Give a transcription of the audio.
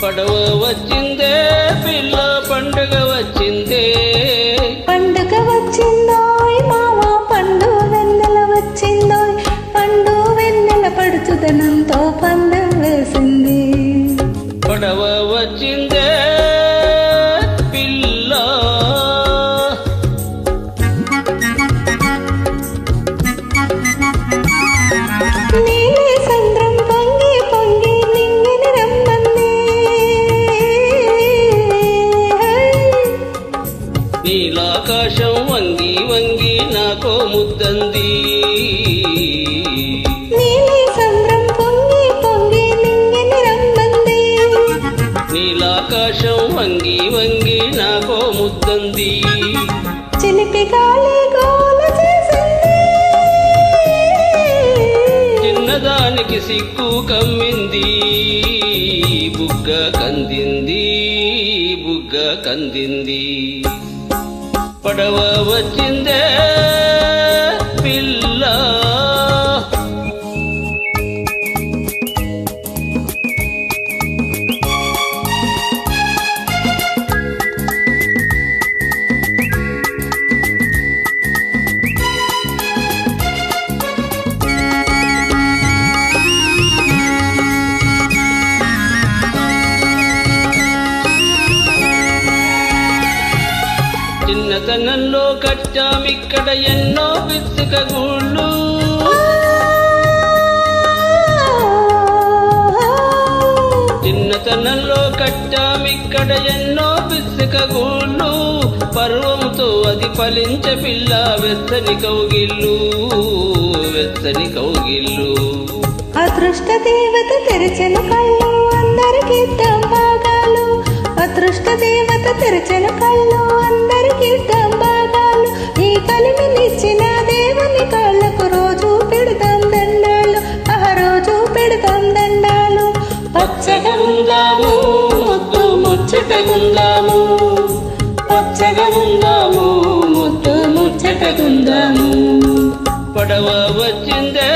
పడవ వచ్చిందే పిల్ల పండుగ వచ్చిందే పండుగ వచ్చిందోయ్ మామ పండు వెన్నెల వచ్చిందోయ్ పండు వెన్నెల పడుచుదనంతో పందెం వేసింది పడవ వచ్చిందే పిల్ల నీలి సంద్రం పొంగి పొంగి నింగిని రమ్మంది నీలాకాశం వంగి వంగి నాకో ముద్దంది నీలి సంద్రం పొంగి పొంగి నింగిని రమ్మంది నీలాకాశం వంగి వంగి నాకో ముద్దంది చిలిపి గాలి గోల చేసింది చిన్నదానికి సిగ్గు కమ్మింది బుగ్గ కందింది బుగ్గ కందింది పడవ వచ్చిందే పిల్ల చిన్నతనంలో కట్టామిక్కడ ఎన్నో పిచ్చుక గూళ్ళు చిన్నతనంలో కట్టామిక్కడ ఎన్నో పిచ్చుక గూళ్ళు పర్వంతో అది ఫలించ పిల్ల వెచ్చని కౌగిళ్ళు వెచ్చని కౌగిళ్ళు అదృష్ట దేవత తెరిచిన కళ్ళు అందరికి భాగాలు అదృష్ట దేవత తెరిచిన కళ్ళు అందరికి భాగాలు ఈ కలిమినిచ్చిన దేవుని కాళ్ళకు రోజు పెడతాం దండాలు ఆ రోజు పెడతాం దండాలు పచ్చగా ఉందాము ముద్దు ముచ్చటగుందాము పచ్చగా ఉందాము ముద్దు ముచ్చటగుందాము పడవ వచ్చిందే